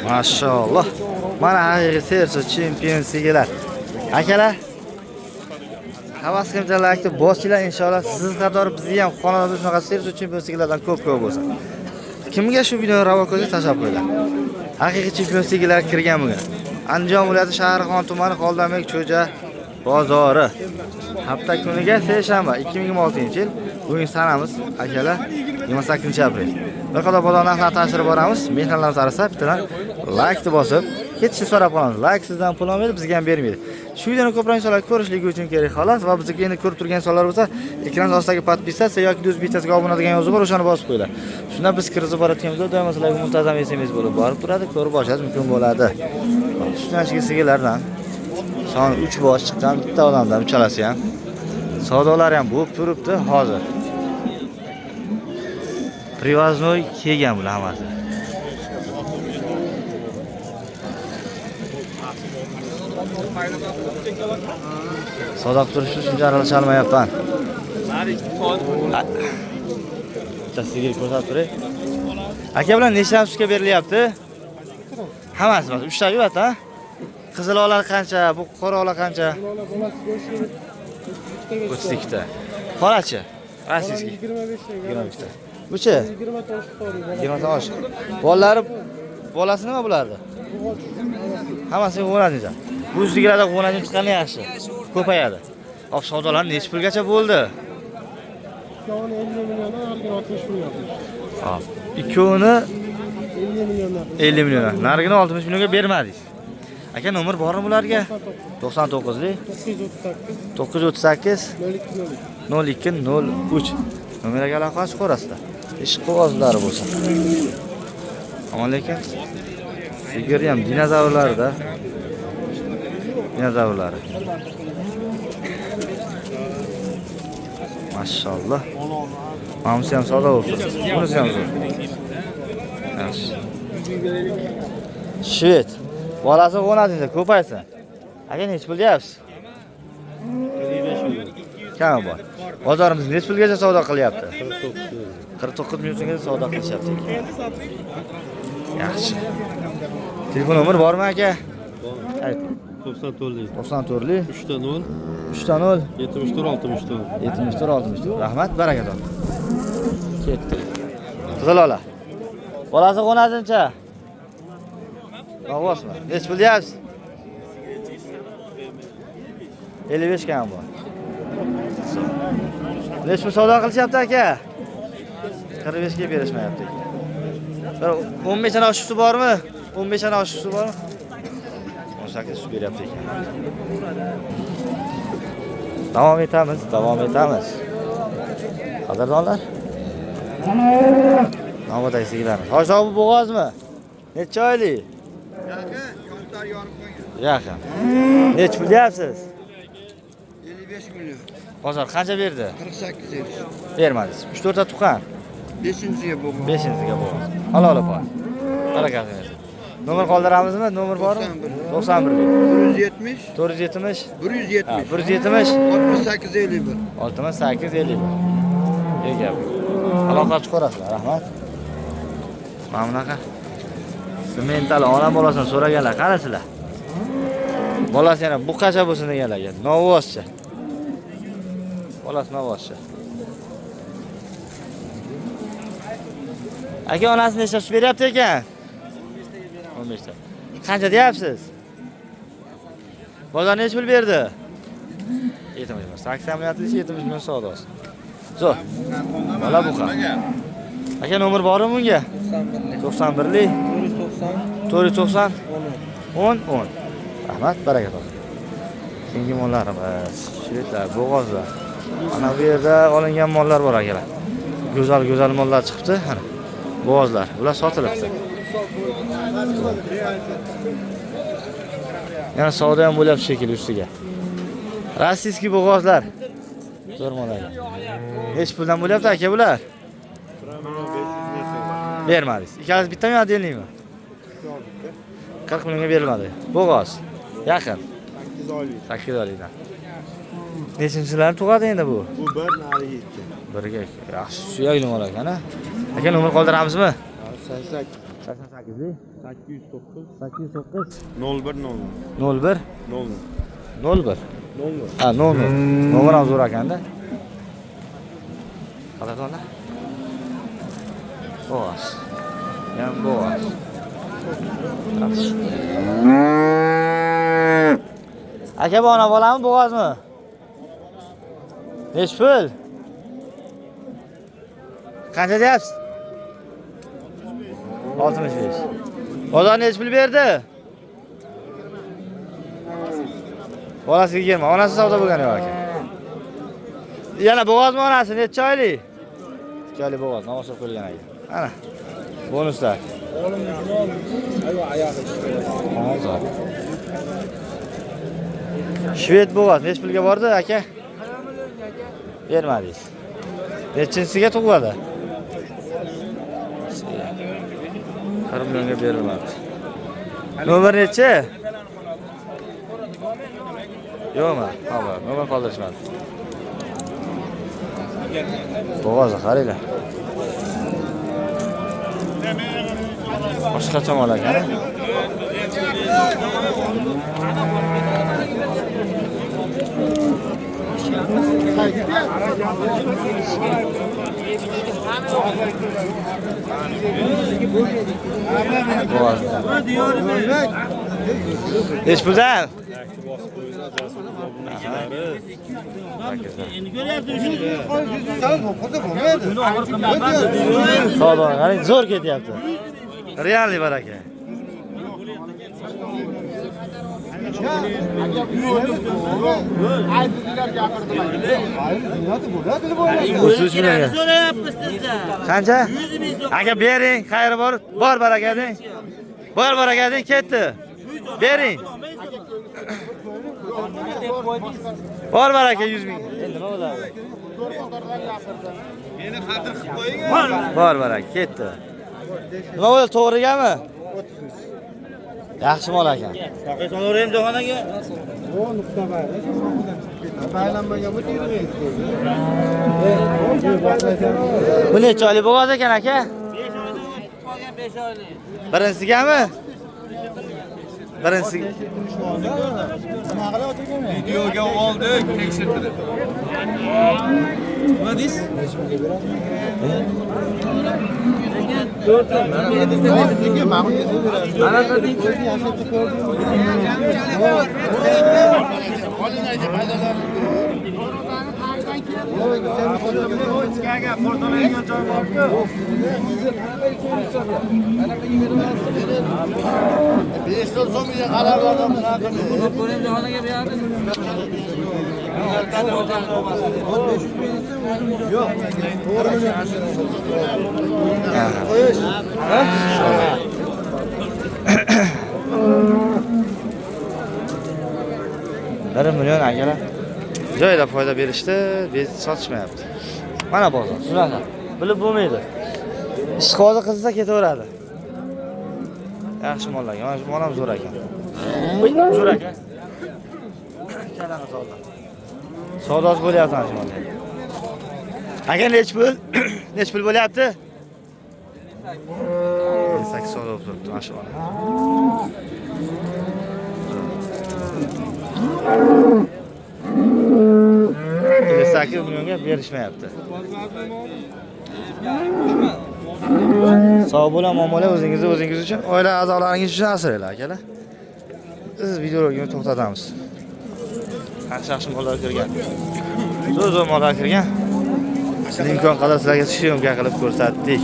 Maşallah. Mana haqiqiy serso chempion sigilar. Akalar. Havas qilganlarni boshchilar inshaalloh siz qator bizni ham xonadonda shunaqa serso chempion sigilardan ko'p bo'lsin. Kimga shu video ravo ko'rsa tashab qo'ylar. Haqiqiy chempion sigilar kirgan bugun. Andijon viloyati Shahrixon tumani Qoldamik Cho'ja bozori. Hafta kuniga seshanba 2026-yil. Bugun sanamiz akalar 28-aprel. Bir qator bozor narxlarini tashirib boramiz. Mehmonlarimiz arasida bittadan like bosib, ketishni so'rab qolamiz. Like sizdan pul olmaydi, bizga ham bermaydi. Shu videoni ko'proq insonlar ko'rishligi uchun kerak xolos va bizga endi ko'rib turgan insonlar bo'lsa, ekran ostidagi podpisatsiya yoki o'z bitasiga obuna degan yozuv bor, o'shani bosib qo'yinglar. Shunda biz kirib borayotganimizda doim sizlarga muntazam SMS bo'lib borib turadi, ko'rib borishingiz mumkin bo'ladi. Shundan sigilardan son 3 bosh chiqqan bitta odamdan uchalasi ham savdolar ham bo'lib turibdi hozir. Привозной kelgan bular hammasi. Savdo turishi shuncha aralashalmayapman. Sigir ko'rsatib turay. Aka bilan necha sutka berilyapti? Hammasi bor. 3 ta yo'q, ha? Qizil olar qancha? Bu qora olar qancha? 32 ta. Qorachi? Rossiyskiy 25 ta. Buchi? 20 ta osh. Bolasi nima bulardi? Hammasi qo'nadi. Bu sigirlarda qo'nadi chiqqani yaxshi. Ko'payadi. Hop savdolar necha pulgacha bo'ldi? 50 million, narigini 60 million. Hop. Ikkovini 50 million. Narigini 60 millionga bermadingiz. Aka nomer bormi bularga? 99lik 938 0203. Nomerga aloqa qilib ko'rasizlar. Ish qog'ozlari bo'lsin. Ammo lekin sigir ham dinozavrlarda. Dinozavrlari. Maşallah. Mamsi ham savdo bo'ldi. Bunisi ham. Yaxshi. Shvet. Bolasi qo'nadingiz, ko'paysin. Aka nech pul deyapsiz? 55 million. Kam bor. Bozorimiz nech pulgacha savdo qilyapti? 49 million so'mga savdo qilishyapti. Yaxshi. Telefon nomeri bormi aka? Ayt. 94lik 94lik 3 ta 0 74 64. Rahmat, baraka top. Ketdi. Qizil ola. Bolasi qo'nadincha? Og'osmi? Nech pul deyapsiz? 55 kam bor. Nech pul savdo qilishyapti aka? 45 ga berishmayapti. 15 tane oshibsi bormi? 15 tane oshibsi bormi? 18 shu beryapti ekan. Davom etamiz. Qadrdonlar. Navoday sigirlarimiz. Hoji bo'g'ozmi? Necha oylik? Yaqin. Nech pul deyapsiz? 55 million. Bozor qancha berdi? 48 yil. Bermadingiz. 3-4 ta tuqqan. 5-ga bo'lgan. 5-ga bo'lgan. Halol opar. Barakat bersin. Nomer qoldiramizmi? Nomer bormi? 91lik 470 170 170 170 68 51. 68 51. Gap. Aloqa chiqarasizlar, rahmat. Mana bunaqa semental onam bolasini so'raganlar, qarasizlar. Bolasi yana buqacha bo'lsin deganlarga, novvoscha. Bolasi novvoscha. Aka onasi necha beryapti ekan? 15 ta. Qancha deyapsiz? Bozor necha pul berdi? 70 million. 80 million, 70 million savdosi. Zo'r. Bola buqa. Aka nomer bormi bunga? 91lik 490 10. Rahmat, baraka topsin. Keyingi mollarimiz, shvetlar, bo'g'ozlar. Mana bu yerda olingan mollar bor akalar. Go'zal mollar chiqibdi. Mana bo'g'ozlar. Bular sotilibdi. Yana savdo ham bo'lyapti shekilli ustiga. Rossiyskiy bo'g'ozlar. Zo'r mollar. Nech puldan bo'lyapti aka bular? Bermadingiz. Ikkalasi bittami yo'qmi? 40 millionga berilmadi. Bo'g'oz. Yaqin. 8 oylikdan. Nechinchilarni tug'adi endi bu? Bu bir narigi ikki. Birga. Yaxshi, suyakli mol ekan-a. Aka nomer qoldiramizmi? 88 88lik 809 809 01 01 00 01 ha 00 nomer ham zo'r ekanda. Qanaqa ona? Boz. Ham boz. Aka bu ona bolami bo'g'azmi? Nechi pul? Qancha deyapsiz? 65. Bozor nechi pul berdi? Bolasiga kelma, onasi savdo bo'lgan yo'q aka. Yana bo'g'azmi onasi necha oylik? 2 oylik bo'g'az, namoz o'qib qo'ygan aka. Ana. Bonuslar. Hozir. Shved bo'g'az nechi pulga bordi aka? Bermadingiz. Nechinchisiga tug'iladi? 1 millionga berilmadi. Nomer nechi? Yo'qmi? Xo'p, nomer qoldirishmadi. Bo'g'ozni qaranglar. Boshqacha mol ekan. Neç puldan? Sağ olun. Yani zor ketyapti. Realli baraka. Qancha? Aka bering, xayri bor. Bor baraka deng. Bor baraka deng, ketdi. Bering. Bor baraka 100 ming. Endi nima bo'ladi? Meni xatir qilib qo'ying. Bor baraka, ketdi. Nima bo'ldi, to'g'rigami? Yaxshi mol ekan. Faqat olaveraymi do'xonaga? O, nuqta bor. Baylanmagan bu yurmaydi. Bu necha oylik bo'g'oz ekan aka? 5 oylik qolgan 5 oylik. Birinchigami? Birinchisiga. Videoga oldik, tekshirdi. Nima deysiz? $1 million akalar. Joyda foyda berishdi, biz sotishmayapti. Mana bozor, shunaqa. Bilib bo'lmaydi. Ishqozi qilsa ketaveradi. Yaxshi mollar. Mana shu mol ham zo'r ekan. Zo'r ekan. Kanaqa savdo. Savdosi bo'lyapti mana shu mollar. Aka nech pul? Nech pul bo'lyapti? 8 savdo bo'lib turibdi mana shu mol. $8 millionga berishmayapti. Sog' bo'ling, muomala o'zingiz uchun, oila a'zolaringiz uchun asranglar akalar. Biz videolarni to'xtatamiz. Yaxshi mollar kirgan. Zo'r mollar kirgan. Imkon qadar sizlarga syomka qilib ko'rsatdik.